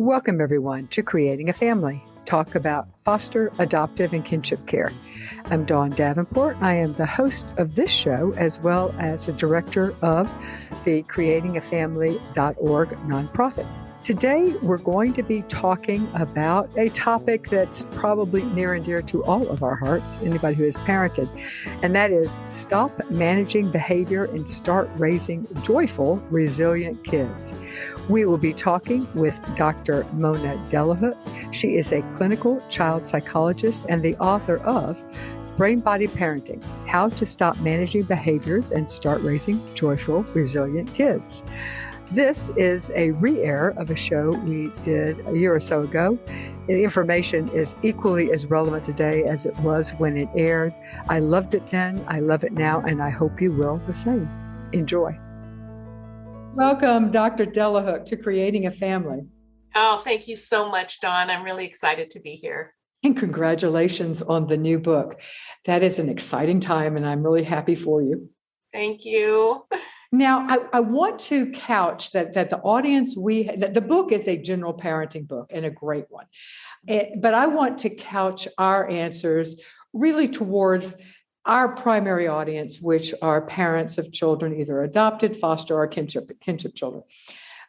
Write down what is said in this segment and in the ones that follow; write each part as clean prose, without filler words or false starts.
Welcome, everyone, to Creating a Family. Talk about foster, adoptive, and kinship care. I'm Dawn Davenport. I am the host of this show, as well as the director of the creatingafamily.org nonprofit. Today, we're going to be talking about a topic that's probably near and dear to all of our hearts, anybody who has parented, and that is stop managing behavior and start raising joyful, resilient kids. We will be talking with Dr. Mona Delahook. She is a clinical child psychologist and the author of Brain-Body Parenting, How to Stop Managing Behaviors and Start Raising Joyful, Resilient Kids. This is a re-air of a show we did a year or so ago. The information is equally as relevant today as it was when it aired. I loved it then, I love it now, and I hope you will the same. Enjoy. Welcome, Dr. Delahook, to Creating a Family. Oh, thank you so much, Dawn. I'm really excited to be here. And congratulations on the new book. That is an exciting time, and I'm really happy for you. Thank you. Now, I want to couch that the audience the book is a general parenting book and a great one. But I want to couch our answers really towards our primary audience, which are parents of children, either adopted, foster, or kinship children.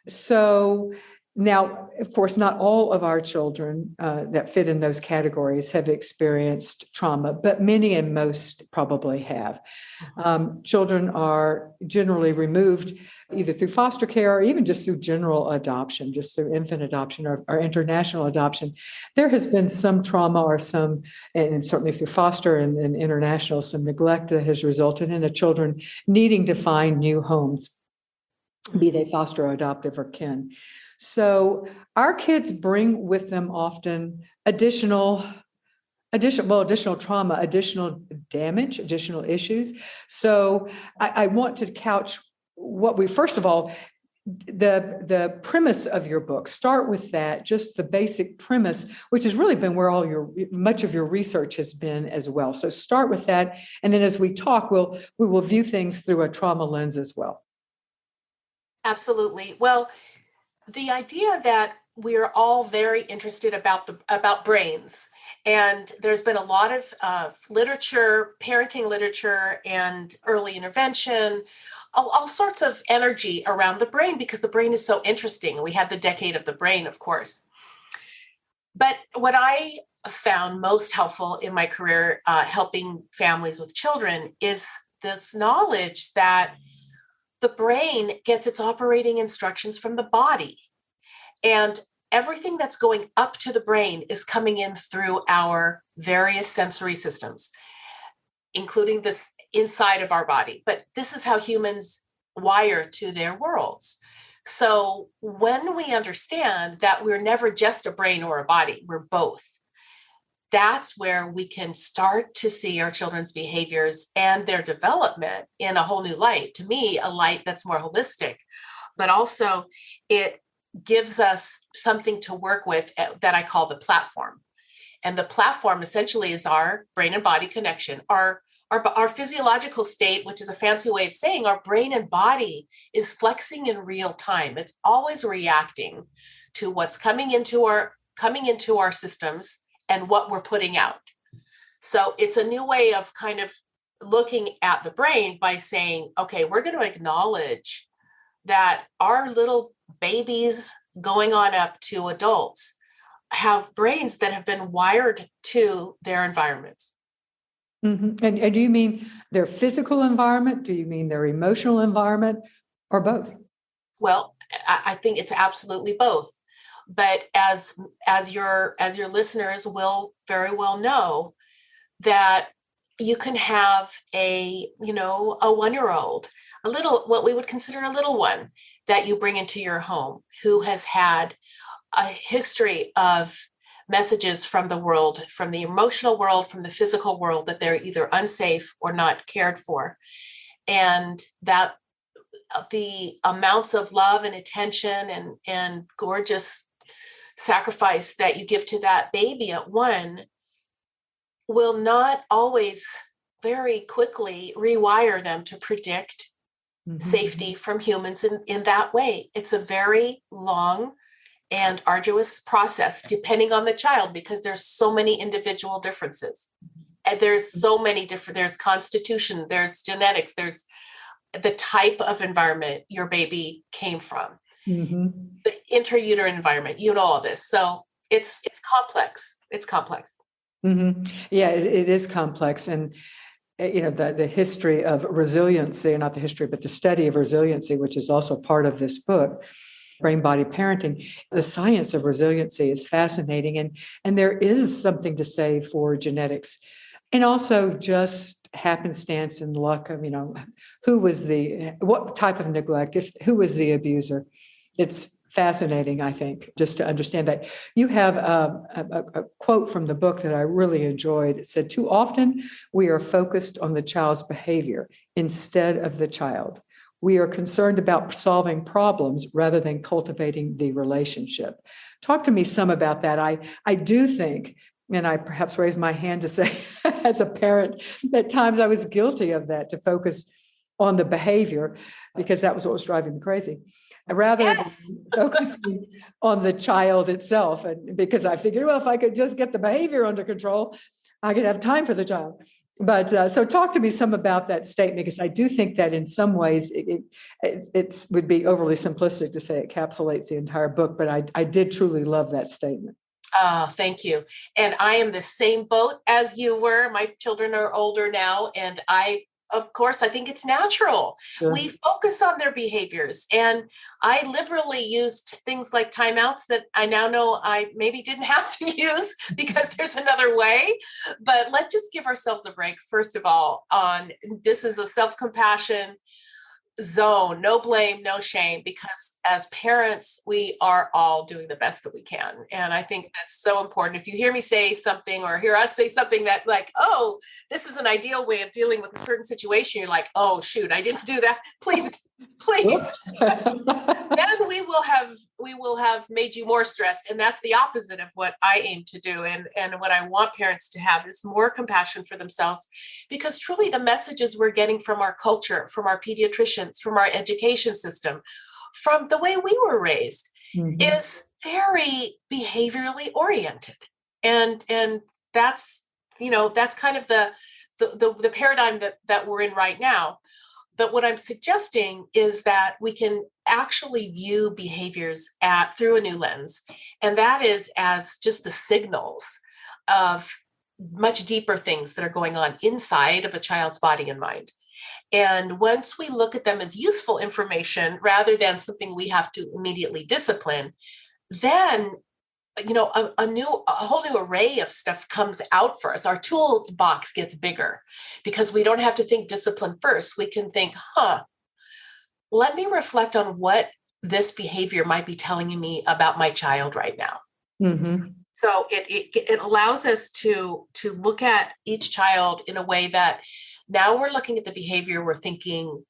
So now, of course, not all of our children that fit in those categories have experienced trauma, but many and most probably have. Children are generally removed either through foster care or even just through general adoption, just through infant adoption or international adoption. There has been some trauma or some, and certainly through foster and international, some neglect that has resulted in the children needing to find new homes, be they foster or adoptive or kin. So our kids bring with them often additional trauma, additional damage, additional issues. So I want to couch what we, first of all, the premise of your book. Start with that, just the basic premise, which has really been where much of your research has been as well. So start with that. And then as we talk, we will view things through a trauma lens as well. Absolutely. Well, the idea that we're all very interested about brains, and there's been a lot of literature, parenting literature, and early intervention, all sorts of energy around the brain because the brain is so interesting. We have the decade of the brain, of course. But what I found most helpful in my career helping families with children is this knowledge that the brain gets its operating instructions from the body. And everything that's going up to the brain is coming in through our various sensory systems, including this inside of our body. But this is how humans wire to their worlds. So when we understand that we're never just a brain or a body, we're both, that's where we can start to see our children's behaviors and their development in a whole new light. To me, a light that's more holistic, but also it gives us something to work with that I call the platform. And the platform essentially is our brain and body connection, our physiological state, which is a fancy way of saying our brain and body is flexing in real time. It's always reacting to what's coming into our systems and what we're putting out. So it's a new way of kind of looking at the brain by saying, okay, we're going to acknowledge that our little babies going on up to adults have brains that have been wired to their environments. Mm-hmm. And do you mean their physical environment? Do you mean their emotional environment, or both? Well, I think it's absolutely both. But as your listeners will very well know, that you can have a 1-year-old, what we would consider a little one that you bring into your home who has had a history of messages from the world, from the emotional world, from the physical world, that they're either unsafe or not cared for. And that the amounts of love and attention and gorgeous sacrifice that you give to that baby at 1 will not always very quickly rewire them to predict safety from humans in that way. It's a very long and arduous process depending on the child, because there's so many individual differences. And there's so many different, there's constitution, there's genetics, there's the type of environment your baby came from, the intrauterine environment, all this. So it's complex. It's complex. Yeah, it is complex. And the history of resiliency, not the history, but the study of resiliency, which is also part of this book, Brain Body Parenting. The science of resiliency is fascinating. And there is something to say for genetics. And also just happenstance and luck of, what type of neglect, who was the abuser. It's fascinating, I think, just to understand that. You have a quote from the book that I really enjoyed. It said, "Too often we are focused on the child's behavior instead of the child. We are concerned about solving problems rather than cultivating the relationship." Talk to me some about that. I do think, and I perhaps raise my hand to say, as a parent, at times I was guilty of that, to focus on the behavior because that was what was driving me crazy, rather than focusing on the child itself. And because I figured, well, if I could just get the behavior under control, I could have time for the child. But so talk to me some about that statement, because I do think that in some ways it would be overly simplistic to say it encapsulates the entire book. But I did truly love that statement. Thank you. And I am the same boat as you were. My children are older now, and of course, I think it's natural. Sure. We focus on their behaviors. And I liberally used things like timeouts that I now know I maybe didn't have to use because there's another way. But let's just give ourselves a break, first of all, on this is a self-compassion zone, no blame, no shame, because as parents, we are all doing the best that we can. And I think that's so important. If you hear me say something or hear us say something that like, oh, this is an ideal way of dealing with a certain situation, you're like, oh, shoot, I didn't do that. Please. Then we will have made you more stressed. And that's the opposite of what I aim to do. And what I want parents to have is more compassion for themselves, because truly the messages we're getting from our culture, from our pediatricians, from our education system, from the way we were raised is very behaviorally oriented. And that's kind of the paradigm that we're in right now. But what I'm suggesting is that we can actually view behaviors through a new lens. And that is as just the signals of much deeper things that are going on inside of a child's body and mind. And once we look at them as useful information rather than something we have to immediately discipline, then a whole new array of stuff comes out for us. Our toolbox gets bigger because we don't have to think discipline first. We can think, let me reflect on what this behavior might be telling me about my child right now. So it allows us to look at each child in a way that now we're looking at the behavior, we're thinking,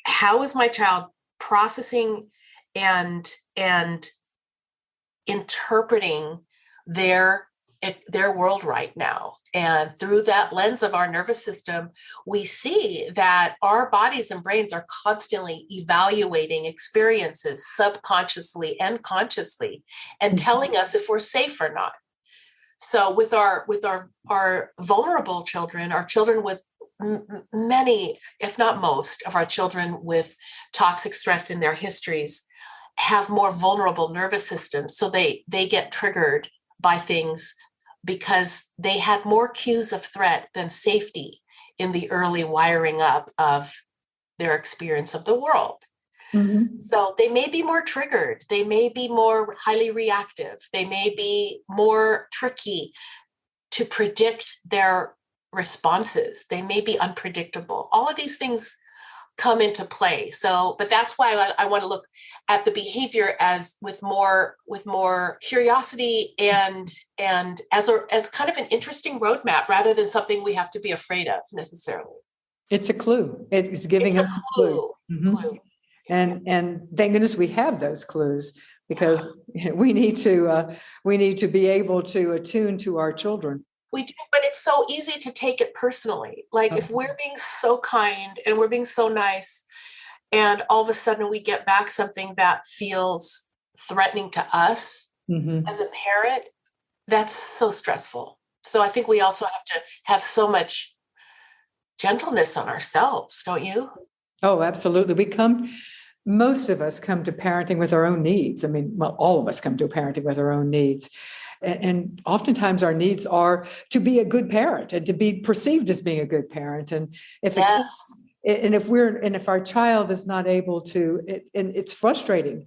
how is my child processing and interpreting their world right now. And through that lens of our nervous system, we see that our bodies and brains are constantly evaluating experiences subconsciously and consciously and telling us if we're safe or not. So with our vulnerable children, our children with many, if not most, of our children with toxic stress in their histories have more vulnerable nervous systems. So they get triggered by things because they had more cues of threat than safety in the early wiring up of their experience of the world. So they may be more triggered. They may be more highly reactive. They may be more tricky to predict their responses. They may be unpredictable. All of these things come into play. So, but that's why I want to look at the behavior as with more curiosity and as kind of an interesting roadmap rather than something we have to be afraid of necessarily. It's a clue. It's giving us a clue. And thank goodness we have those clues, because we need to be able to attune to our children. We do, but it's so easy to take it personally. Like if we're being so kind and we're being so nice, and all of a sudden we get back something that feels threatening to us as a parent, that's so stressful. So I think we also have to have so much gentleness on ourselves, don't you? Oh, absolutely. Most of us come to parenting with our own needs. I mean, well, all of us come to parenting with our own needs. And oftentimes our needs are to be a good parent and to be perceived as being a good parent. And Yes. if our child is not able to, and it's frustrating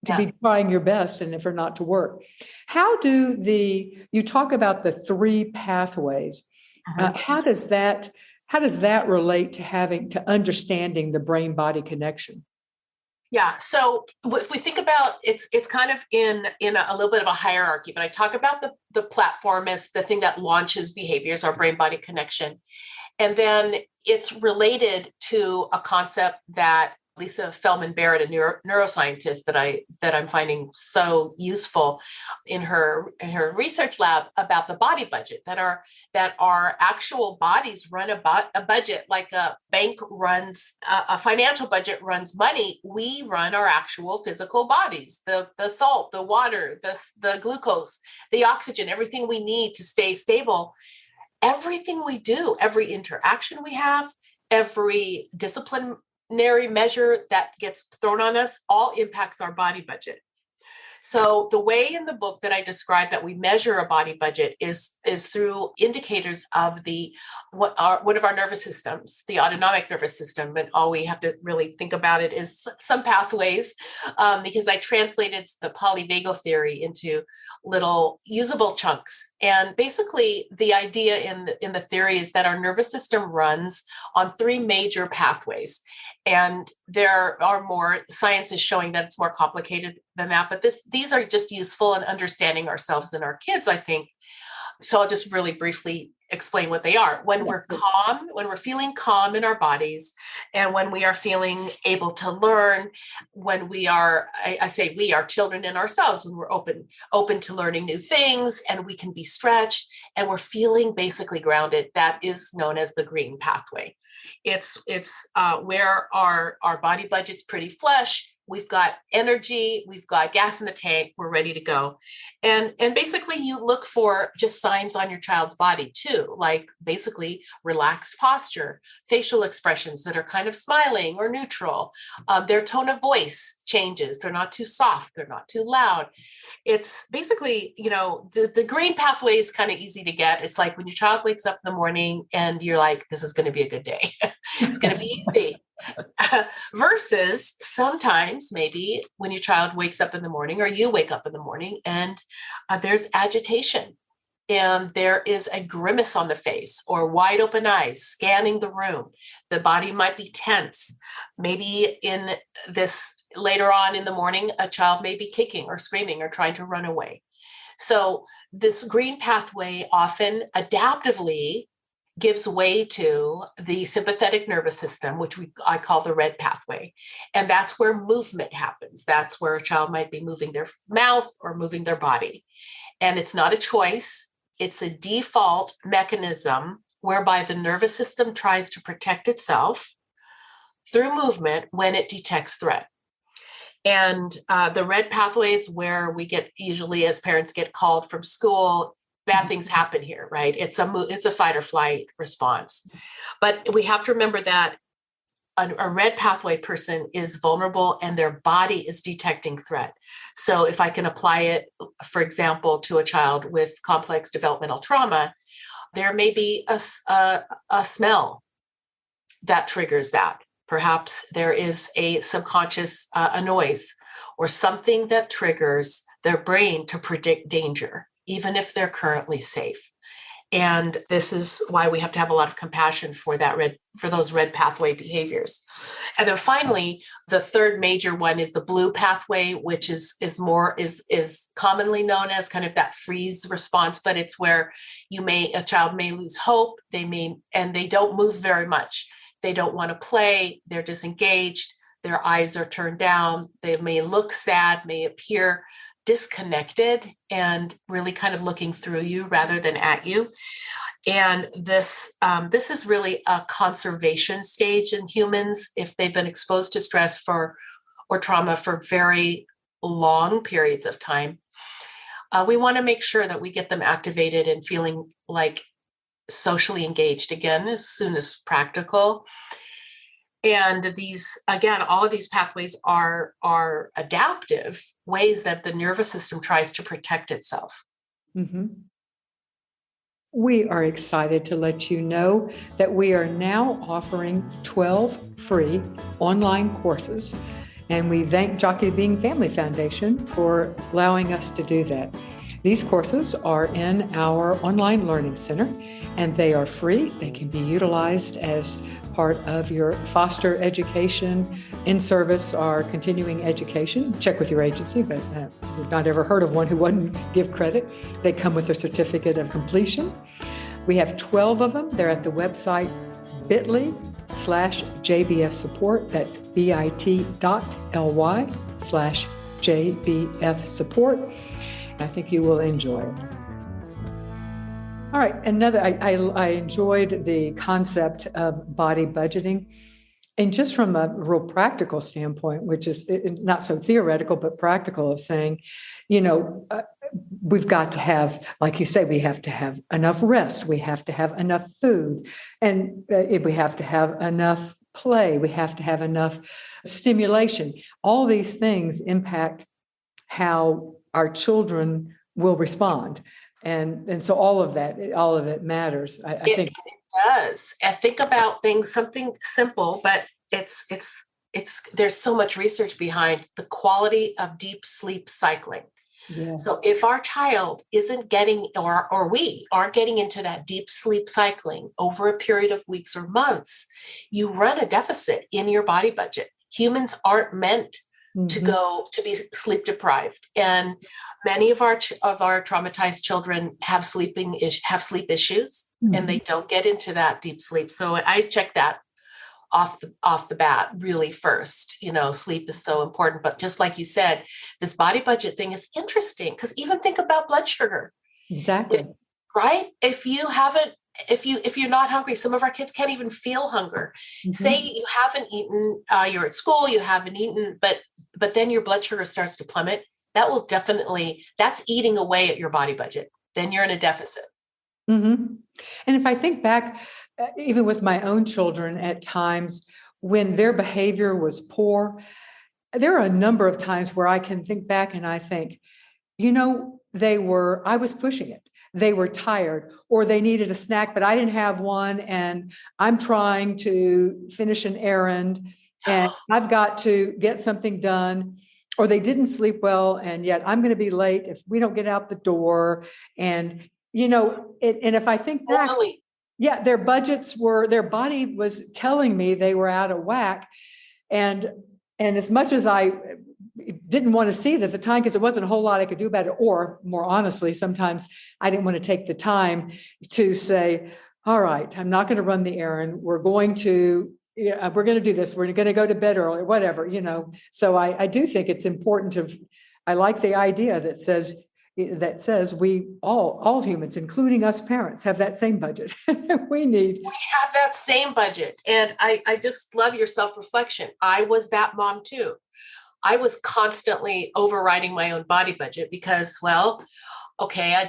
to be trying your best and if you're not to work. You talk about the three pathways. How does that relate to understanding the brain body connection? Yeah. So if we think about it's kind of in a little bit of a hierarchy, but I talk about the platform as the thing that launches behaviors, our brain body connection. And then it's related to a concept that Lisa Feldman Barrett, a neuroscientist that I'm finding so useful in her research lab, about the body budget, that our actual bodies run a budget like a bank runs a financial budget runs money. We run our actual physical bodies, the salt, the water, the glucose, the oxygen, everything we need to stay stable. Everything we do, every interaction we have, every disciplinary measure that gets thrown on us, all impacts our body budget. So the way in the book that I describe that we measure a body budget is through indicators of one of our nervous systems, the autonomic nervous system. And all we have to really think about it is some pathways, because I translated the polyvagal theory into little usable chunks. And basically the idea in the theory is that our nervous system runs on three major pathways. And there are more, science is showing that it's more complicated than that, but these are just useful in understanding ourselves and our kids, I think. So I'll just really briefly explain what they are. When we're calm, when we're feeling calm in our bodies, and when we are feeling able to learn, when we are, I say we are children in ourselves, when we're open to learning new things, and we can be stretched, and we're feeling basically grounded, that is known as the green pathway. It's where our body budget's pretty flush. We've got energy, we've got gas in the tank, we're ready to go. And basically you look for just signs on your child's body too, like basically relaxed posture, facial expressions that are kind of smiling or neutral. Their tone of voice changes. They're not too soft, they're not too loud. It's basically, the green pathway is kind of easy to get. It's like when your child wakes up in the morning and you're like, this is going to be a good day. It's going to be easy. Versus sometimes maybe when your child wakes up in the morning or you wake up in the morning and there's agitation and there is a grimace on the face or wide open eyes scanning the room. The body might be tense. Maybe in this later on in the morning, a child may be kicking or screaming or trying to run away. So this green pathway often adaptively gives way to the sympathetic nervous system, which I call the red pathway. And that's where movement happens. That's where a child might be moving their mouth or moving their body. And it's not a choice. It's a default mechanism whereby the nervous system tries to protect itself through movement when it detects threat. And the red pathway is where we usually as parents get called from school. Bad things happen here, right? It's a fight or flight response. But we have to remember that a red pathway person is vulnerable and their body is detecting threat. So if I can apply it, for example, to a child with complex developmental trauma, there may be a smell that triggers that. Perhaps there is a subconscious a noise or something that triggers their brain to predict danger, even if they're currently safe. And this is why we have to have a lot of compassion for those red pathway behaviors. And then finally, the third major one is the blue pathway, which is commonly known as kind of that freeze response, but it's where a child may lose hope, and they don't move very much. They don't want to play, they're disengaged, their eyes are turned down, they may look sad, may appear disconnected and really kind of looking through you rather than at you. And this is really a conservation stage in humans if they've been exposed to stress or trauma for very long periods of time, we want to make sure that we get them activated and feeling like socially engaged again as soon as practical. And these, again, all of these pathways are adaptive ways that the nervous system tries to protect itself. Mm-hmm. We are excited to let you know that we are now offering 12 free online courses. And we thank Jockey Being Family Foundation for allowing us to do that. These courses are in our online learning center, and they are free. They can be utilized as part of your foster education, in-service, or continuing education. Check with your agency, but we've not ever heard of one who wouldn't give credit. They come with a certificate of completion. We have 12 of them. They're at the website bit.ly/JBF support. That's bit.ly/JBF support. I think you will enjoy it. All right, I enjoyed the concept of body budgeting. And just from a real practical standpoint, which is not so theoretical, but practical, of saying, we've got to have, like you say, we have to have enough rest. We have to have enough food. And we have to have enough play. We have to have enough stimulation. All these things impact how our children will respond. And so all of it matters. I think it does. And think about something simple, but it's there's so much research behind the quality of deep sleep cycling. Yes. So if our child isn't getting, or we aren't getting into that deep sleep cycling over a period of weeks or months, you run a deficit in your body budget. Humans aren't meant to be sleep deprived, and many of our traumatized children have sleep issues, and they don't get into that deep sleep. So I check that off the bat really first. Sleep is so important. But just like you said, this body budget thing is interesting, because even think about blood sugar. Exactly. Right? If you're not hungry, some of our kids can't even feel hunger. Say you haven't eaten, you're at school, you haven't eaten, but then your blood sugar starts to plummet. That's eating away at your body budget. Then you're in a deficit. And if I think back, even with my own children, at times when their behavior was poor, there are a number of times where I can think back and I think, I was pushing it. They were tired, or they needed a snack, but I didn't have one. And I'm trying to finish an errand and I've got to get something done, or they didn't sleep well. And yet I'm going to be late if we don't get out the door. And, and if I think back, their body was telling me they were out of whack. And as much as I didn't want to see it at the time, because there wasn't a whole lot I could do about it, or more honestly, sometimes I didn't want to take the time to say, all right, I'm not going to run the errand. We're going to do this. We're going to go to bed early, whatever, So I do think it's important I like the idea that says we all humans, including us parents, have that same budget. We have that same budget. And I just love your self-reflection. I was that mom too. I was constantly overriding my own body budget because, I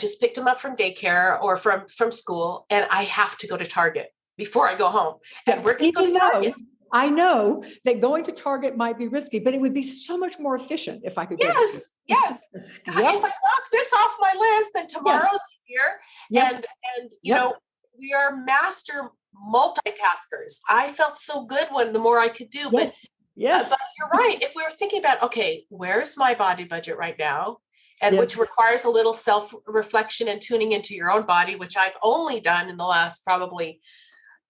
just picked him up from daycare or from school, and I have to go to Target before I go home. And we're going to go to Target. I know that going to Target might be risky, but it would be so much more efficient if I could. Yes. If I knock this off my list, then tomorrow's here. And we are master multitaskers. I felt so good when the more I could do, but you're right. If we were thinking about, okay, where's my body budget right now? And which requires a little self-reflection and tuning into your own body, which I've only done in the last probably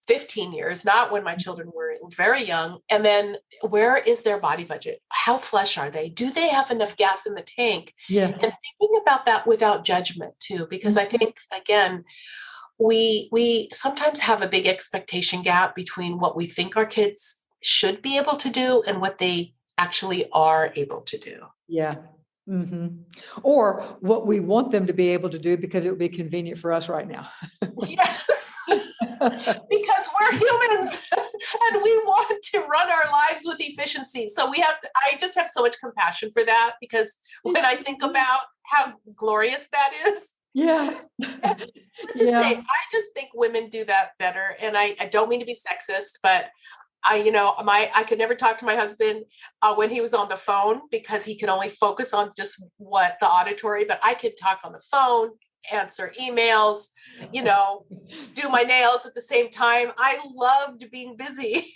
15 years, not when my children were very young. And then where is their body budget? How flush are they? Do they have enough gas in the tank? Yes. And thinking about that without judgment too, because I think, again, we sometimes have a big expectation gap between what we think our kids should be able to do and what they actually are able to do. Yeah. Or what we want them to be able to do because it would be convenient for us right now. Yes. because we're humans and we want to run our lives with efficiency. So I just have so much compassion for that, because when I think about how glorious that is, Yeah. let's just say, I just think women do that better. And I don't mean to be sexist, but I could never talk to my husband when he was on the phone, because he could only focus on just the auditory, but I could talk on the phone, answer emails, do my nails at the same time. I loved being busy.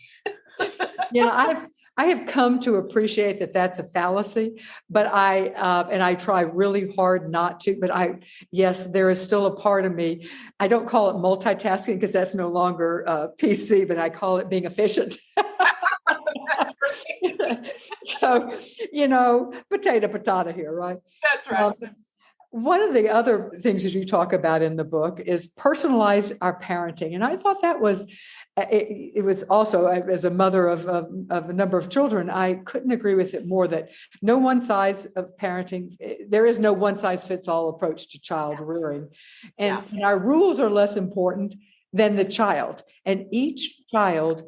I have come to appreciate that that's a fallacy, but I try really hard not to, but yes, there is still a part of me. I don't call it multitasking because that's no longer PC, but I call it being efficient. That's great. So, potato here, right? That's right. One of the other things that you talk about in the book is personalize our parenting. And I thought that was, it was also, as a mother of a number of children, I couldn't agree with it more, that no one size of parenting, there is no one size fits all approach to child rearing. And our rules are less important than the child. And each child,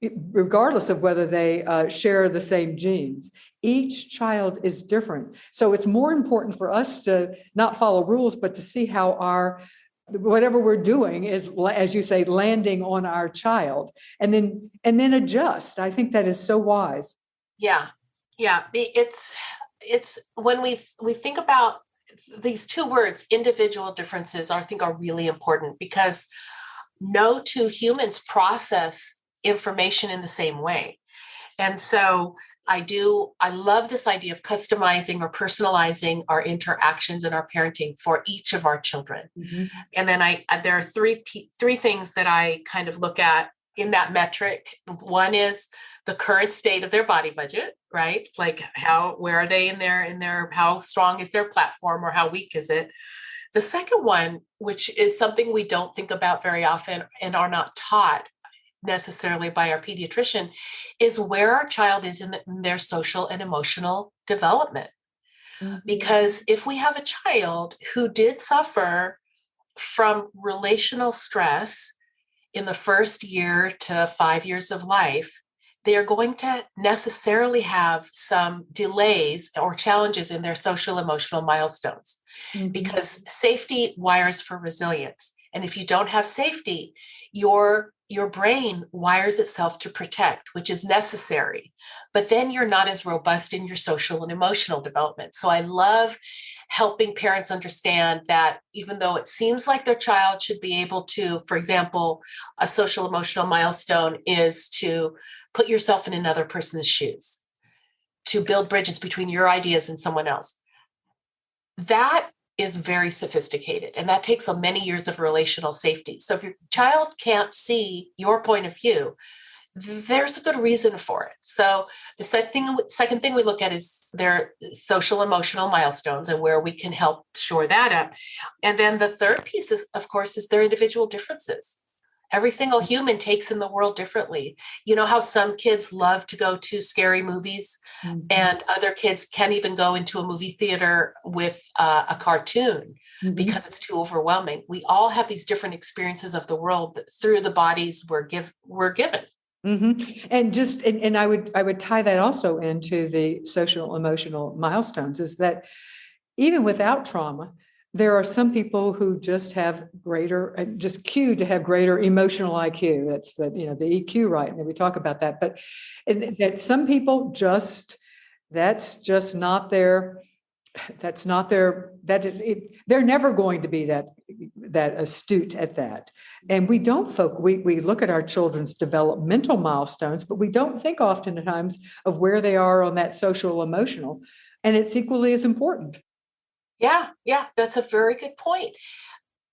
regardless of whether they share the same genes, each child is different. So it's more important for us to not follow rules, but to see how whatever we're doing is, as you say, landing on our child, and then adjust. I think that is so wise. Yeah. It's when we think about these two words, individual differences, I think are really important, because no two humans process information in the same way. And so I love this idea of customizing or personalizing our interactions and our parenting for each of our children. Mm-hmm. And then there are three things that I kind of look at in that metric. One is the current state of their body budget, right? Like where are they in their, how strong is their platform, or how weak is it? The second one, which is something we don't think about very often and are not taught necessarily by our pediatrician, is where our child is in their social and emotional development. Mm-hmm. Because if we have a child who did suffer from relational stress in the first year to 5 years of life, they are going to necessarily have some delays or challenges in their social emotional milestones. Mm-hmm. Because safety wires for resilience. And if you don't have safety, your brain wires itself to protect, which is necessary, but then you're not as robust in your social and emotional development. So I love helping parents understand that even though it seems like their child should be able to, for example, a social emotional milestone is to put yourself in another person's shoes, to build bridges between your ideas and someone else. That is very sophisticated, and that takes many years of relational safety. So if your child can't see your point of view, there's a good reason for it. So the second thing we look at is their social emotional milestones and where we can help shore that up. And then the third piece is, of course, is their individual differences. Every single human takes in the world differently. You know how some kids love to go to scary movies, mm-hmm. and other kids can't even go into a movie theater with a cartoon, mm-hmm. because it's too overwhelming. We all have these different experiences of the world through the bodies we're given. Mm-hmm. And I would tie that also into the social emotional milestones, is that even without trauma, there are some people who just have cued to have greater emotional IQ. That's the EQ, right? And we talk about that, but that some people they're never going to be that astute at that. And we look at our children's developmental milestones, but we don't think oftentimes of where they are on that social emotional, and it's equally as important. Yeah, that's a very good point.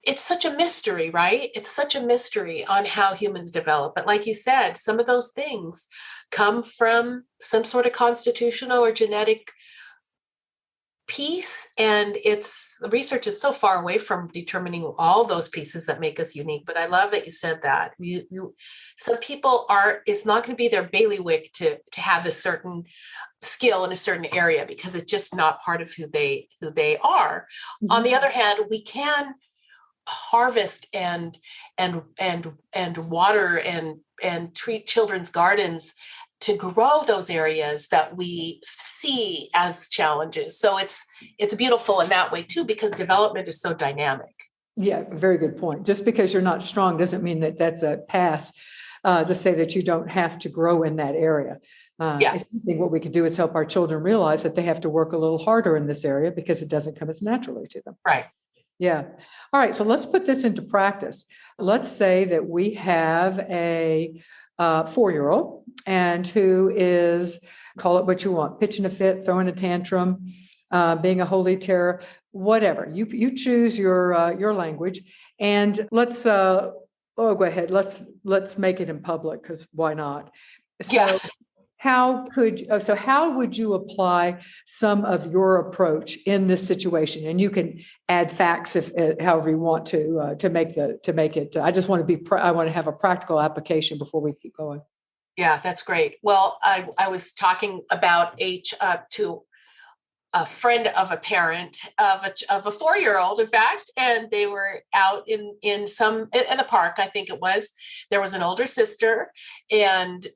It's such a mystery, right? It's such a mystery on how humans develop. But like you said, some of those things come from some sort of constitutional or genetic piece, and the research is so far away from determining all those pieces that make us unique. But I love that you said that. Some people it's not going to be their bailiwick to have a certain skill in a certain area, because it's just not part of who they are. Mm-hmm. On the other hand, we can harvest and water and treat children's gardens to grow those areas that we see as challenges. So it's beautiful in that way too, because development is so dynamic. Yeah, very good point. Just because you're not strong doesn't mean that that's a pass to say that you don't have to grow in that area. I think what we can do is help our children realize that they have to work a little harder in this area because it doesn't come as naturally to them. Right. Yeah. All right. So let's put this into practice. Let's say that we have a 4-year-old and who is, call it what you want, pitching a fit, throwing a tantrum, being a holy terror, whatever. You choose your language. And let's go ahead. Let's make it in public, because why not? So how would you apply some of your approach in this situation? And you can add facts if however you want to make it. I just want to I want to have a practical application before we keep going. Yeah, that's great. Well, I was talking about to a friend of a parent of a 4-year-old, in fact, and they were out in the park. I think it was. There was an older sister, and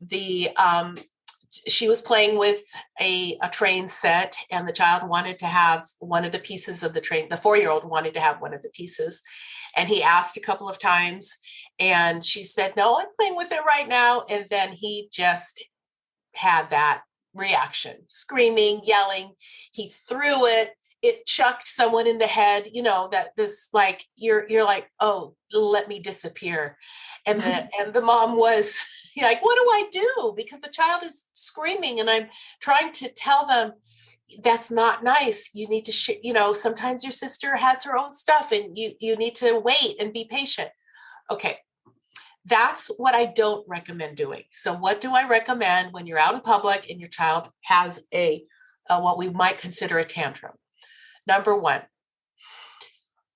she was playing with a train set, and the child wanted to have one of the pieces of the train. The 4-year-old wanted to have one of the pieces, and he asked a couple of times, and she said, "No, I'm playing with it right now." And then he just had that reaction, screaming, yelling. He threw it. It chucked someone in the head. That this, like, you're like, "Oh, let me disappear." And the mom was like, "What do I do?" Because the child is screaming, and I'm trying to tell them that's not nice. You need to, sometimes your sister has her own stuff, and you need to wait and be patient. Okay. That's what I don't recommend doing. So what do I recommend when you're out in public and your child has a what we might consider a tantrum? Number one,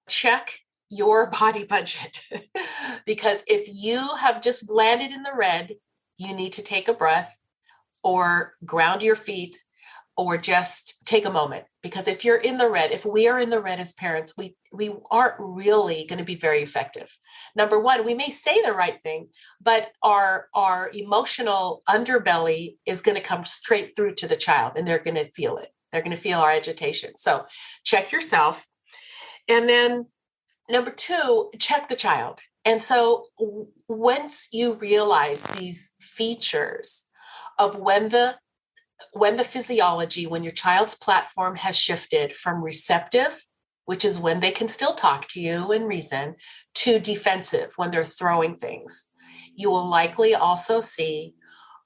check your body budget. Because if you have just landed in the red, you need to take a breath or ground your feet or just take a moment. Because if we are in the red as parents, we aren't really going to be very effective. Number one, we may say the right thing, but our emotional underbelly is going to come straight through to the child, and they're going to feel it. They're going to feel our agitation. So check yourself. And then number two, check the child. And so once you realize these features of when the physiology, when your child's platform has shifted from receptive, which is when they can still talk to you and reason, to defensive, when they're throwing things, you will likely also see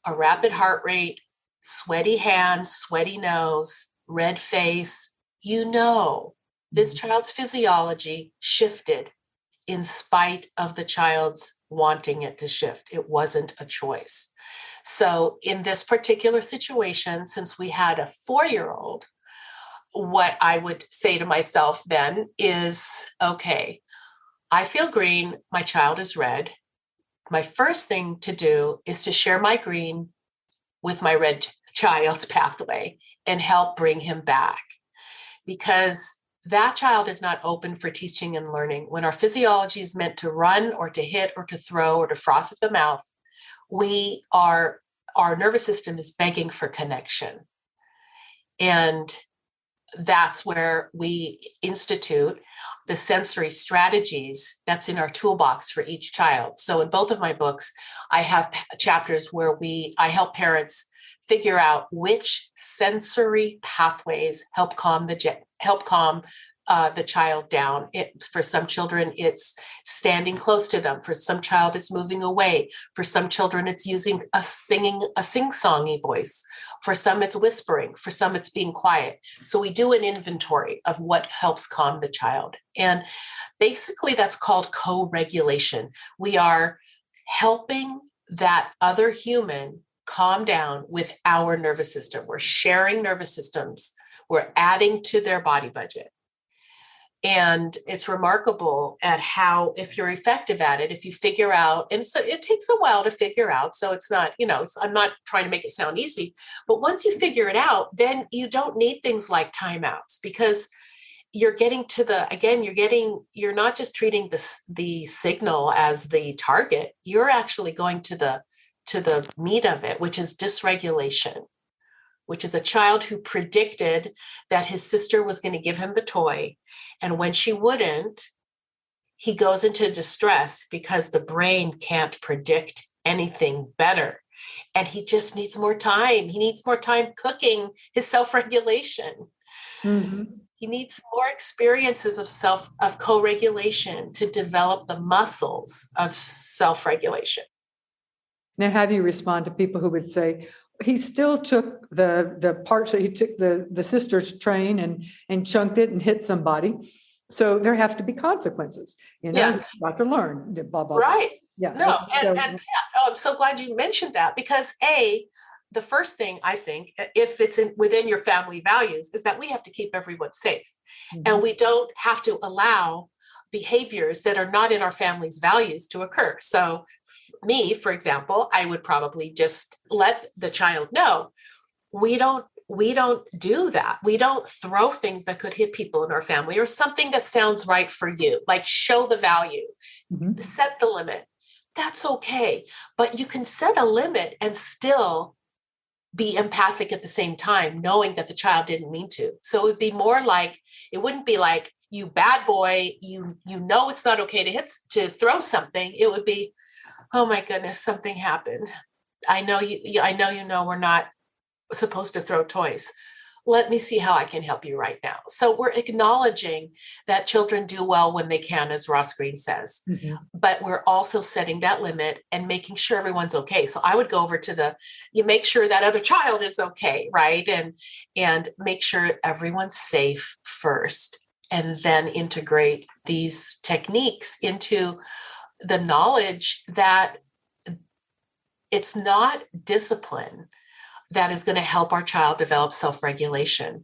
a rapid heart rate, sweaty hands, sweaty nose, red face. This child's physiology shifted in spite of the child's wanting it to shift. It wasn't a choice. So in this particular situation, since we had a 4-year-old, what I would say to myself then is, okay, I feel green, my child is red. My first thing to do is to share my green with my red child's pathway and help bring him back. Because that child is not open for teaching and learning. When our physiology is meant to run or to hit or to throw or to froth at the mouth, our nervous system is begging for connection. And that's where we institute the sensory strategies that's in our toolbox for each child. So in both of my books, I have chapters where I help parents figure out which sensory pathways help calm the child down. For some children, it's standing close to them. For some child, it's moving away. For some children, it's using a sing-songy voice. For some, it's whispering. For some, it's being quiet. So we do an inventory of what helps calm the child. And basically, that's called co-regulation. We are helping that other human calm down with our nervous system. We're sharing nervous systems. We're adding to their body budget. And it's remarkable at how, if you're effective at it, if you figure out, and so it takes a while to figure out. So it's not, I'm not trying to make it sound easy, but once you figure it out, then you don't need things like timeouts, because you're getting to you're not just treating the signal as the target, you're actually going to the meat of it, which is dysregulation, which is a child who predicted that his sister was going to give him the toy. And when she wouldn't, he goes into distress because the brain can't predict anything better. And he just needs more time. He needs more time cooking his self-regulation. Mm-hmm. He needs more experiences of co-regulation to develop the muscles of self-regulation. Now, how do you respond to people who would say, he still took the parts that he took the sister's train and chunked it and hit somebody. So there have to be consequences, Yeah. You've got to learn, blah, blah, right. Yeah. No, and I'm so glad you mentioned that, because the first thing I think, if it's within your family values, is that we have to keep everyone safe. Mm-hmm. And we don't have to allow behaviors that are not in our family's values to occur. So me, for example, I would probably just let the child know, we don't do that. We don't throw things that could hit people in our family, or something that sounds right for you, like show the value, mm-hmm. set the limit. That's okay. But you can set a limit and still be empathic at the same time, knowing that the child didn't mean to. So it would be more like, it wouldn't be like, you bad boy, you know it's not okay to throw something. It would be, oh my goodness, something happened. I know we're not supposed to throw toys. Let me see how I can help you right now. So we're acknowledging that children do well when they can, as Ross Green says, mm-hmm. but we're also setting that limit and making sure everyone's okay. So I would go over to you make sure that other child is okay, right? And make sure everyone's safe first, and then integrate these techniques into the knowledge that it's not discipline that is going to help our child develop self-regulation.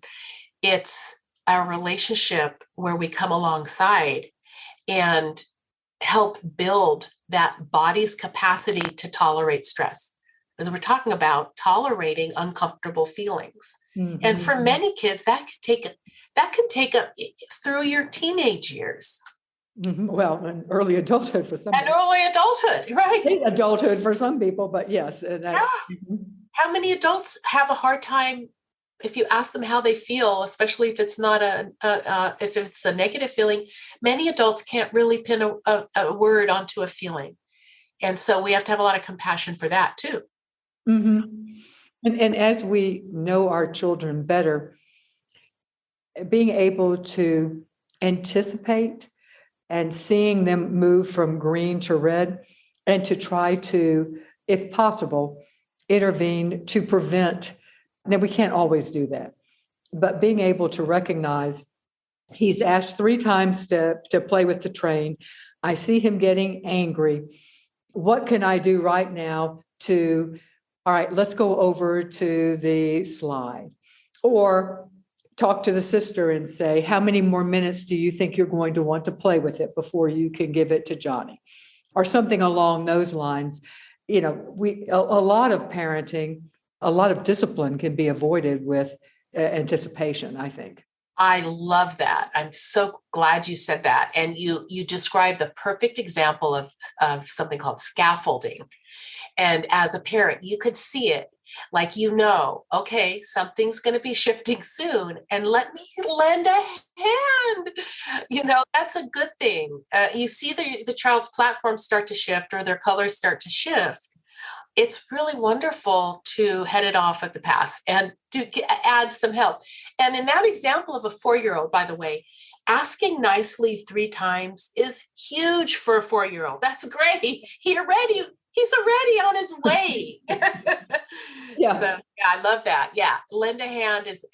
It's our relationship where we come alongside and help build that body's capacity to tolerate stress. Because we're talking about tolerating uncomfortable feelings. Mm-hmm. And for many kids, that can take through your teenage years. Mm-hmm. Well, and early adulthood for some people. And early adulthood, right? Late adulthood for some people, but yes. That's, yeah. How many adults have a hard time, if you ask them how they feel, especially if it's not if it's a negative feeling? Many adults can't really pin a word onto a feeling. And so we have to have a lot of compassion for that too. Mm-hmm. And as we know our children better, being able to anticipate and seeing them move from green to red, and to try to, if possible, intervene to prevent. Now, we can't always do that, but being able to recognize he's asked 3 times to play with the train. I see him getting angry. What can I do right now all right, let's go over to the slide, or talk to the sister and say, how many more minutes do you think you're going to want to play with it before you can give it to Johnny, or something along those lines. A lot of parenting, a lot of discipline can be avoided with anticipation, I think. I love that. I'm so glad you said that. And you described the perfect example of something called scaffolding. And as a parent, you could see it, like, okay, something's going to be shifting soon, and let me lend a hand. That's a good thing. You see the child's platforms start to shift, or their colors start to shift. It's really wonderful to head it off at the pass and to add some help. And in that example of a 4-year-old, by the way, asking nicely 3 times is huge for a 4-year-old. That's great. He's already on his way. Yeah. So I love that. Yeah. Lend a hand is,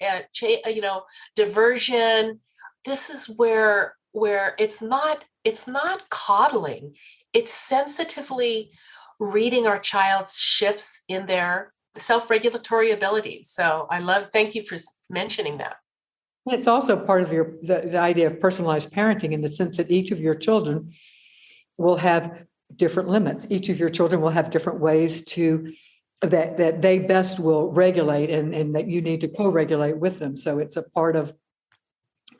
diversion. This is where it's not coddling. It's sensitively reading our child's shifts in their self-regulatory abilities. So thank you for mentioning that. It's also part of the idea of personalized parenting, in the sense that each of your children will have different limits. Each of your children will have different ways that they best will regulate, and that you need to co-regulate with them. So it's a part of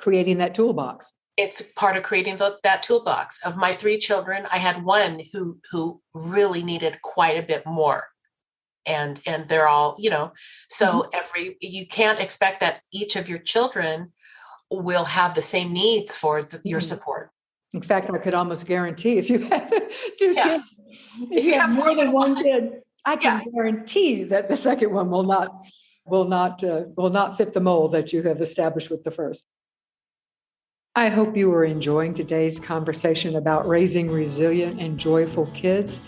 creating that toolbox. It's part of creating that toolbox. Of my 3 children, I had one who really needed quite a bit more. And they're all, so you can't expect that each of your children will have the same needs for your support. In fact, I could almost guarantee if you have 2 kids, if you have more than one kid, I can guarantee that the second one will not fit the mold that you have established with the first. I hope you are enjoying today's conversation about raising resilient and joyful kids.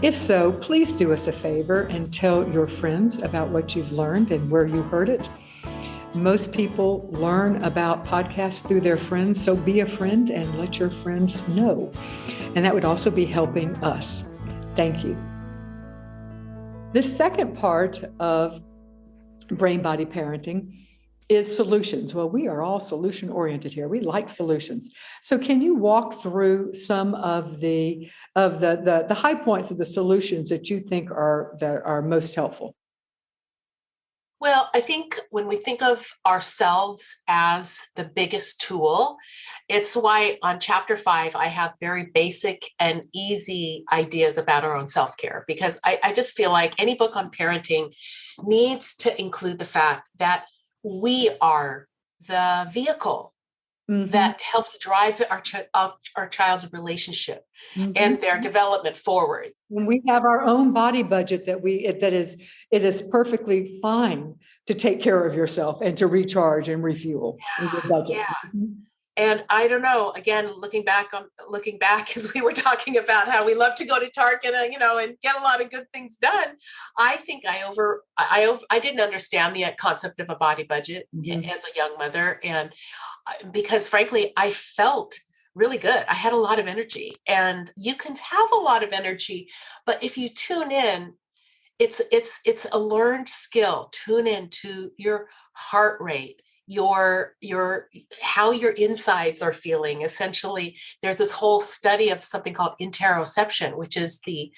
If so, please do us a favor and tell your friends about what you've learned and where you heard it. Most people learn about podcasts through their friends, so be a friend and let your friends know. And that would also be helping us. Thank you. The second part of brain body parenting is solutions. Well, we are all solution oriented here. We like solutions. So can you walk through some of the high points of the solutions that you think are most helpful? Well, I think when we think of ourselves as the biggest tool, it's why on chapter 5, I have very basic and easy ideas about our own self-care, because I just feel like any book on parenting needs to include the fact that we are the vehicle that helps drive our child's relationship and their development forward. When we have our own body budget it is perfectly fine to take care of yourself and to recharge and refuel your budget. Yeah. And I don't know, again, looking back as we were talking about how we love to go to Target, and get a lot of good things done. I think I didn't understand the concept of a body budget as a young mother. And because frankly, I felt really good. I had a lot of energy, and you can have a lot of energy, but if you tune in, it's a learned skill. Tune in to your heart rate, your how your insides are feeling. Essentially, there's this whole study of something called interoception, which is the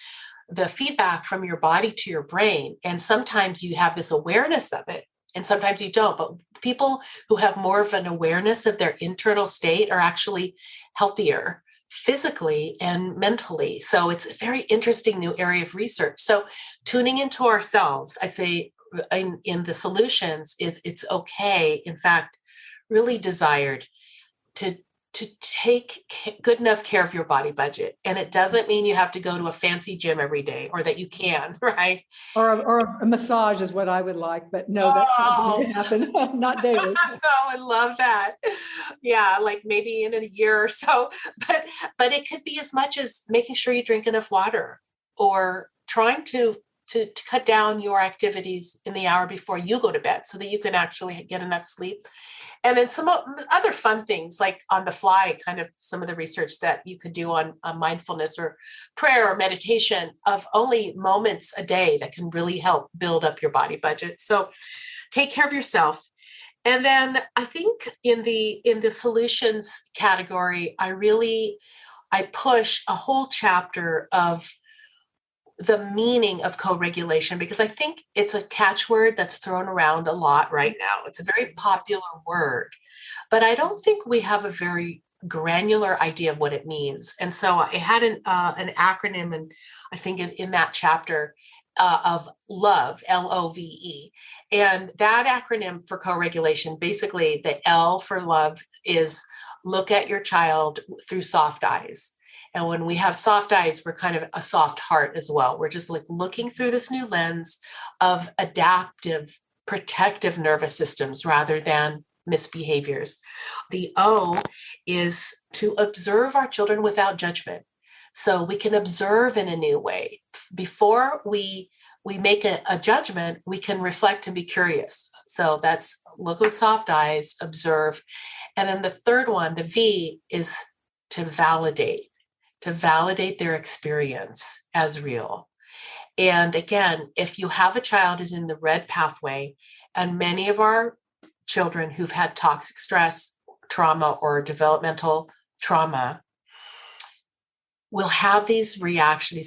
feedback from your body to your brain. And sometimes you have this awareness of it, and sometimes you don't. But people who have more of an awareness of their internal state are actually healthier physically and mentally. So it's a very interesting new area of research. So tuning into ourselves, I'd say in the solutions it's okay, in fact, really desired to take good enough care of your body budget. And it doesn't mean you have to go to a fancy gym every day, or that you can, right? Or a massage is what I would like, but no, that's not going to happen. Not daily. No, I love that. Yeah, like maybe in a year or so. But it could be as much as making sure you drink enough water, or trying to cut down your activities in the hour before you go to bed so that you can actually get enough sleep. And then some other fun things like on the fly, kind of some of the research that you could do on mindfulness or prayer or meditation of only moments a day that can really help build up your body budget. So take care of yourself. And then I think in the solutions category, I push a whole chapter of the meaning of co-regulation, because I think it's a catchword that's thrown around a lot right now. It's a very popular word, but I don't think we have a very granular idea of what it means. And so I had an acronym, and I think in that chapter of LOVE, LOVE. And that acronym for co-regulation, basically the L for love is look at your child through soft eyes. And when we have soft eyes, we're kind of a soft heart as well. We're just like looking through this new lens of adaptive, protective nervous systems rather than misbehaviors. The O is to observe our children without judgment. So we can observe in a new way. Before we make a judgment, we can reflect and be curious. So that's look with soft eyes, observe. And then the third one, the V, is to validate their experience as real. And again, if you have a child who's in the red pathway, and many of our children who've had toxic stress, trauma, or developmental trauma will have these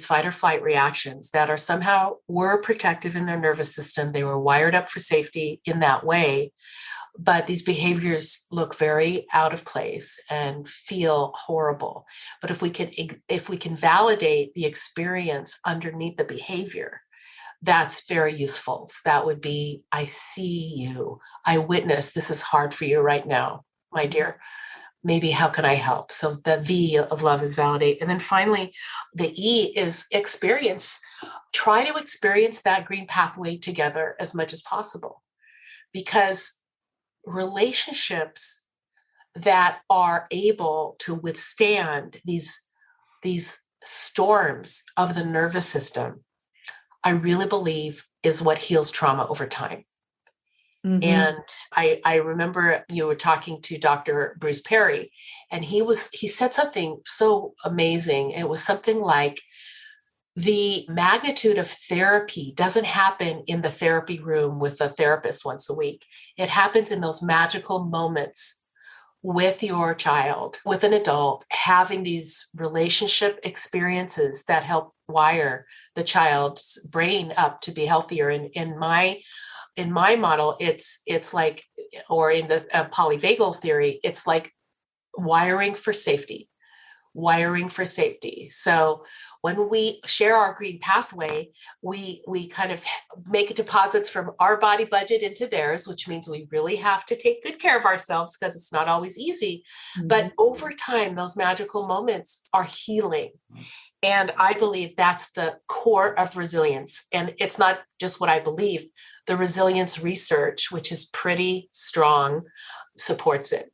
fight or flight reactions that are somehow were protective in their nervous system. They were wired up for safety in that way. but these behaviors look very out of place and feel horrible. But if we can validate the experience underneath the behavior, that's very useful. So that would be, I see you, I witness, this is hard for you right now, my dear. Maybe how can I help? So the V of love is validate. And then finally, the E is experience. Try to experience that green pathway together as much as possible, because relationships that are able to withstand these storms of the nervous system, I really believe is what heals trauma over time. Mm-hmm. And I remember you were talking to Dr. Bruce Perry, and he said something so amazing. It was something like, the magnitude of therapy doesn't happen in the therapy room with a therapist once a week. It happens in those magical moments with your child, with an adult, having these relationship experiences that help wire the child's brain up to be healthier. And in my model, it's like, or in the polyvagal theory, it's like wiring for safety. So when we share our green pathway, we kind of make deposits from our body budget into theirs, which means we really have to take good care of ourselves because it's not always easy. Mm-hmm. But over time, those magical moments are healing. And I believe that's the core of resilience. And it's not just what I believe. The resilience research, which is pretty strong, supports it.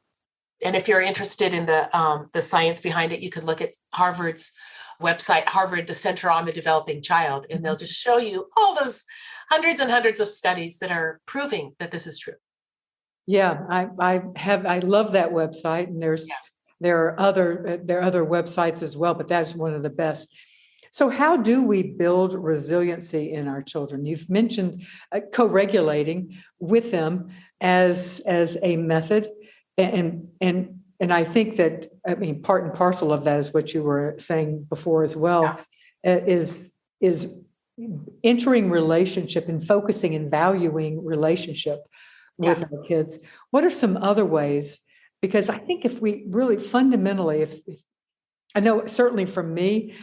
And if you're interested in the science behind it, you could look at Harvard's website, Harvard, the Center on the Developing Child, and they'll just show you all those hundreds and hundreds of studies that are proving that this is true. Yeah, I love that website, and there are other websites as well, but that's one of the best. So how do we build resiliency in our children? You've mentioned co-regulating with them as a method. And I think that, I mean, part and parcel of that is what you were saying before as well, is entering relationship and focusing and valuing relationship with our kids. What are some other ways? Because I think if we really fundamentally, if I know certainly for me,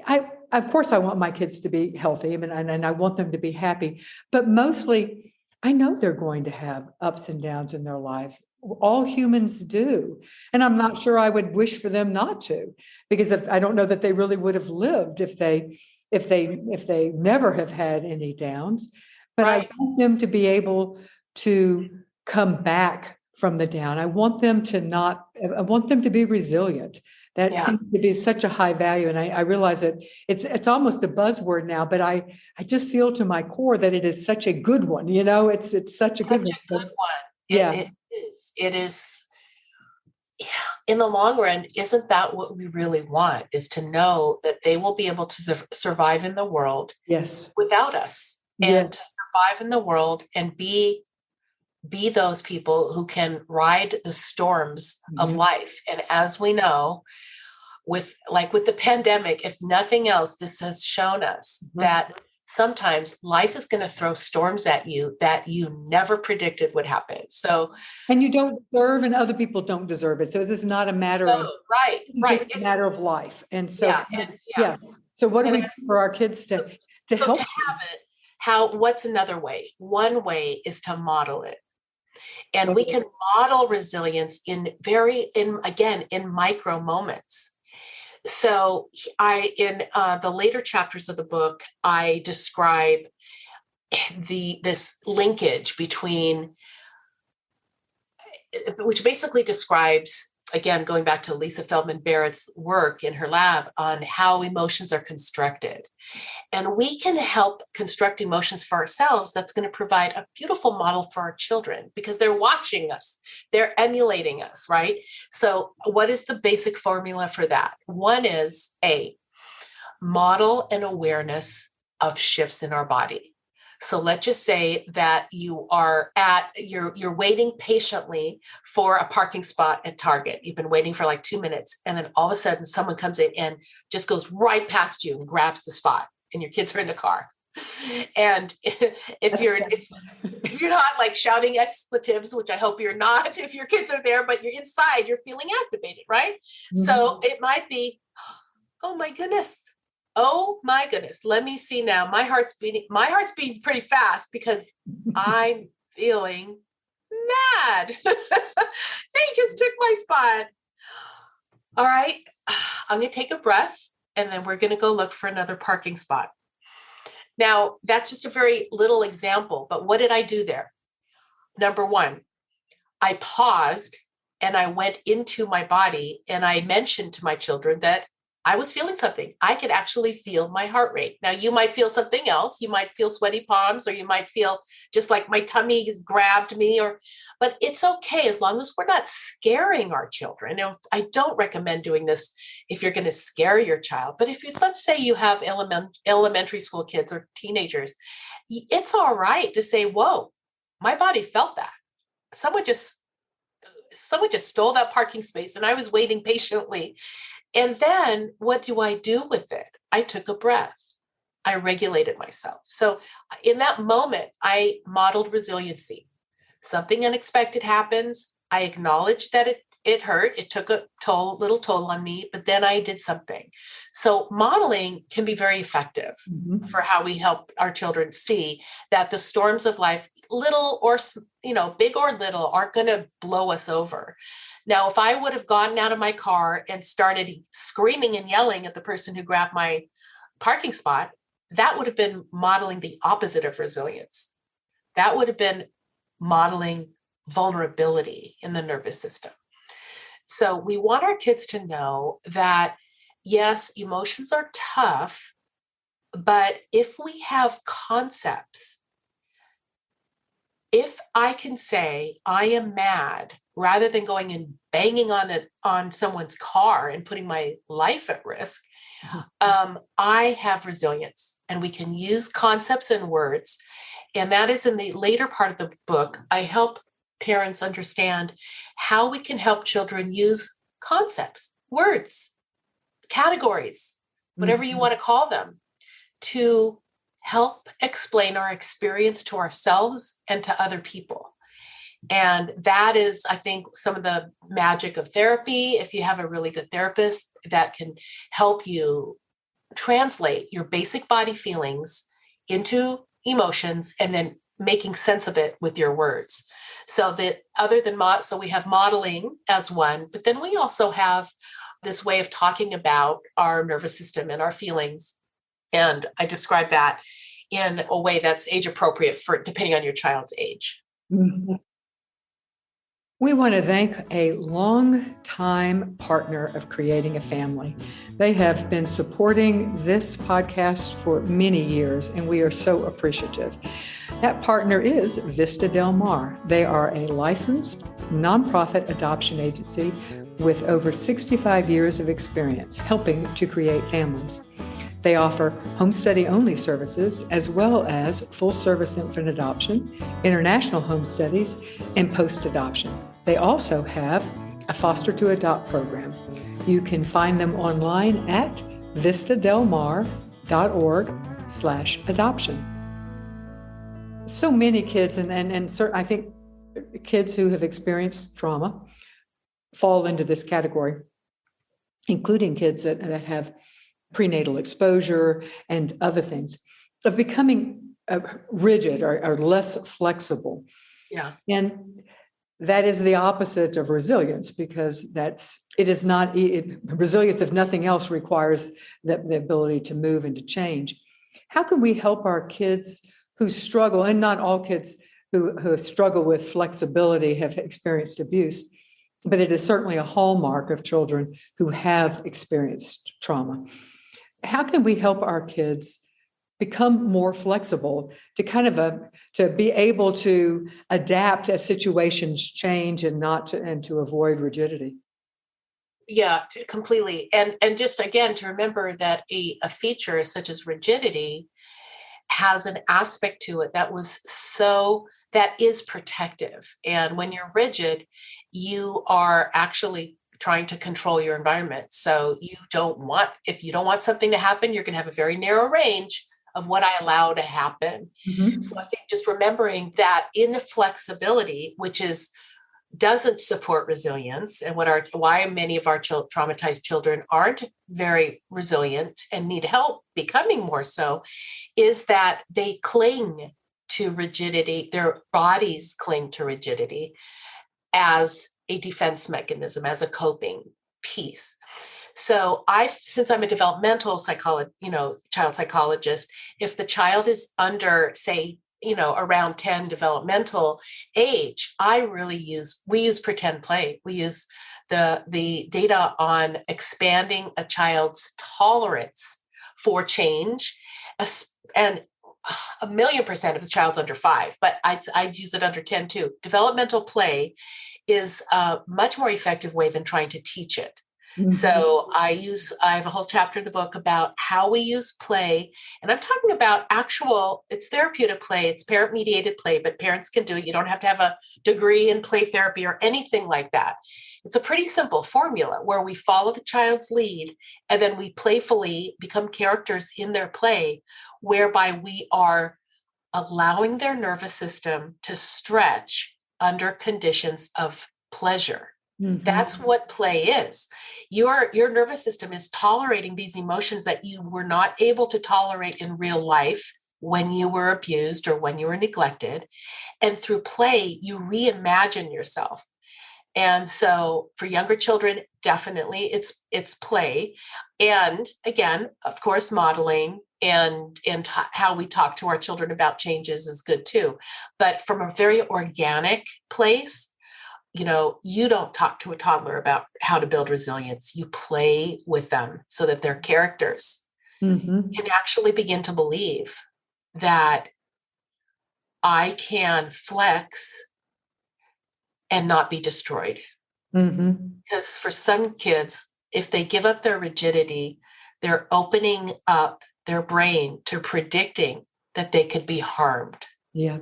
I of course I want my kids to be healthy, and I want them to be happy, but mostly I know they're going to have ups and downs in their lives. All humans do. And I'm not sure I would wish for them not to, because I don't know that they really would have lived if they never have had any downs. But right. I want them to be able to come back from the down. I want them to be resilient. That seems to be such a high value. And I realize that it's almost a buzzword now, but I just feel to my core that it is such a good one. You know, it's such a good one. Yeah. It is. In the long run, isn't that what we really want? Is to know that they will be able to survive in the world without us, and to survive in the world and be those people who can ride the storms of life. And as we know, with the pandemic, if nothing else, this has shown us that sometimes life is going to throw storms at you that you never predicted would happen. So, and you don't deserve, and other people don't deserve it. So this is not a matter of It's a matter of life. And so, So what do we do for our kids to help to have it? What's another way? One way is to model it. And we can model resilience in micro moments. So in the later chapters of the book, I describe this linkage between, which basically describes, again, going back to Lisa Feldman Barrett's work in her lab on how emotions are constructed. And we can help construct emotions for ourselves. That's going to provide a beautiful model for our children because they're watching us. They're emulating us, right? So what is the basic formula for that? One is model an awareness of shifts in our body. So let's just say that you're waiting patiently for a parking spot at Target. You've been waiting for like 2 minutes, and then all of a sudden someone comes in and just goes right past you and grabs the spot, and your kids are in the car. And if you're not like shouting expletives, which I hope you're not, if your kids are there, but you're inside, you're feeling activated, right? Mm-hmm. So it might be, oh my goodness. Oh my goodness. Let me see now. My heart's beating pretty fast because I'm feeling mad. They just took my spot. All right. I'm going to take a breath and then we're going to go look for another parking spot. Now, that's just a very little example, but what did I do there? Number one, I paused and I went into my body and I mentioned to my children that I was feeling something. I could actually feel my heart rate. Now, you might feel something else. You might feel sweaty palms, or you might feel just like my tummy has grabbed me, but it's okay as long as we're not scaring our children. Now, I don't recommend doing this if you're going to scare your child. But if let's say you have elementary school kids or teenagers, it's all right to say, whoa, my body felt that. Someone just stole that parking space and I was waiting patiently. And then what do I do with it? I took a breath. I regulated myself. So in that moment, I modeled resiliency. Something unexpected happens. I acknowledged that it hurt. It took a little toll on me, but then I did something. So modeling can be very effective for how we help our children see that the storms of life, little or, big or little, aren't going to blow us over. Now, if I would have gotten out of my car and started screaming and yelling at the person who grabbed my parking spot, that would have been modeling the opposite of resilience. That would have been modeling vulnerability in the nervous system. So we want our kids to know that, yes, emotions are tough, but if we have concepts, if I can say I am mad rather than going and banging on someone's car and putting my life at risk, I have resilience, and we can use concepts and words. And that is in the later part of the book. I help parents understand how we can help children use concepts, words, categories, whatever you want to call them, to help explain our experience to ourselves and to other people. And that is, I think, some of the magic of therapy. If you have a really good therapist that can help you translate your basic body feelings into emotions and then making sense of it with your words. So that other than so we have modeling as one, but then we also have this way of talking about our nervous system and our feelings. And I describe that in a way that's age appropriate for depending on your child's age. Mm-hmm. We want to thank a long-time partner of creating a family. They have been supporting this podcast for many years, and we are so appreciative. That partner is Vista Del Mar. They are a licensed nonprofit adoption agency with over 65 years of experience helping to create families. They offer home study only services as well as full service infant adoption, international home studies, and post adoption. They also have a foster to adopt program. You can find them online at vistadelmar.org/adoption. So many kids, and I think kids who have experienced trauma fall into this category, including kids that have prenatal exposure and other things, of becoming rigid or less flexible. Yeah. And that is the opposite of resilience, because resilience, if nothing else, requires the ability to move and to change. How can we help our kids who struggle, and not all kids who struggle with flexibility have experienced abuse, but it is certainly a hallmark of children who have experienced trauma. How can we help our kids become more flexible to be able to adapt as situations change and to avoid rigidity? Yeah, completely. And just again, to remember that a feature such as rigidity has an aspect to it that is protective. And when you're rigid, you are actually trying to control your environment. So if you don't want something to happen, you're going to have a very narrow range of what I allow to happen. Mm-hmm. So I think just remembering that inflexibility, which doesn't support resilience, and why many of our traumatized children aren't very resilient and need help becoming more so, is that they cling to rigidity. Their bodies cling to rigidity as a defense mechanism, as a coping piece. So since I'm a developmental child psychologist, if the child is under, say, around 10 developmental age, we use pretend play. We use the data on expanding a child's tolerance for change, and 1,000,000% of the child's under 5, but I'd use it under 10 too. Developmental play is a much more effective way than trying to teach it. Mm-hmm. So I have a whole chapter in the book about how we use play. And I'm talking about it's therapeutic play, it's parent-mediated play, but parents can do it. You don't have to have a degree in play therapy or anything like that. It's a pretty simple formula where we follow the child's lead, and then we playfully become characters in their play, whereby we are allowing their nervous system to stretch under conditions of pleasure. Mm-hmm. That's what play is. Your nervous system is tolerating these emotions that you were not able to tolerate in real life when you were abused or when you were neglected. And through play, you reimagine yourself. And so for younger children, definitely it's play. And again, of course, modeling and how we talk to our children about changes is good too. But from a very organic place, you don't talk to a toddler about how to build resilience. You play with them so that their characters mm-hmm. can actually begin to believe that I can flex and not be destroyed. Mm-hmm. Because for some kids, if they give up their rigidity, they're opening up their brain to predicting that they could be harmed. Yeah.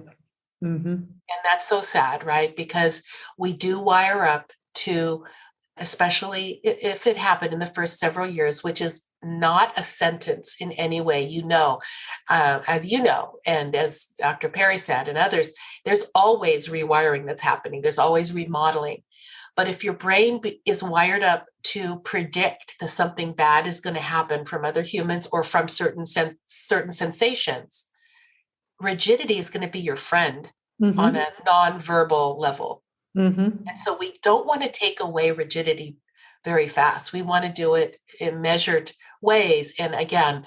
Mm-hmm. And that's so sad, right? Because we do wire up to, especially if it happened in the first several years, which is not a sentence in any way, as you know, and as Dr. Perry said, and others, there's always rewiring that's happening. There's always remodeling. But if your brain is wired up to predict that something bad is going to happen from other humans or from certain sensations, rigidity is going to be your friend mm-hmm. on a nonverbal level. Mm-hmm. And so we don't want to take away rigidity very fast. We want to do it in measured ways. And again,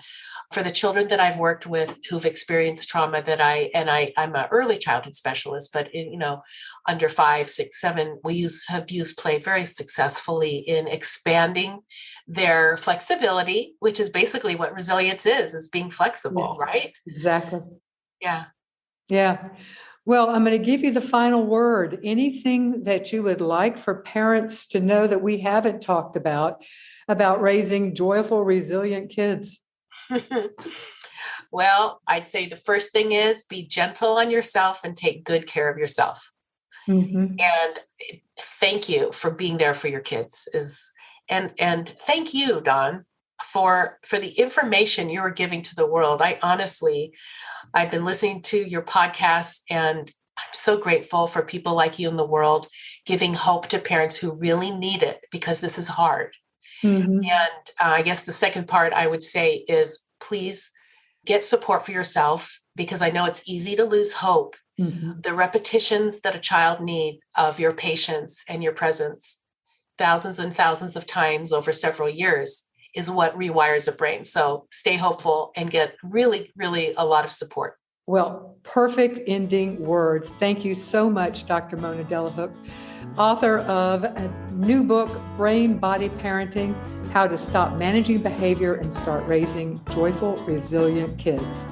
for the children that I've worked with who've experienced trauma I'm an early childhood specialist, but under 5, 6, 7, have used play very successfully in expanding their flexibility, which is basically what resilience is being flexible, yeah. Right? Exactly. Yeah. Yeah. Well, I'm going to give you the final word. Anything that you would like for parents to know that we haven't talked about raising joyful, resilient kids? Well, I'd say the first thing is be gentle on yourself and take good care of yourself. Mm-hmm. And thank you for being there for your kids. And thank you, Dawn, for the information you are giving to the world. I've been listening to your podcast, and I'm so grateful for people like you in the world giving hope to parents who really need it, because this is hard. Mm-hmm. And I guess the second part I would say is please get support for yourself, because I know it's easy to lose hope. Mm-hmm. The repetitions that a child needs of your patience and your presence thousands and thousands of times over several years is what rewires a brain. So stay hopeful and get really, really a lot of support. Well, perfect ending words. Thank you so much, Dr. Mona Delahook, author of a new book, Brain Body Parenting, How to Stop Managing Behavior and Start Raising Joyful, Resilient Kids.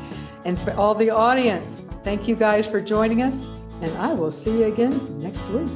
And for all the audience, thank you guys for joining us, and I will see you again next week.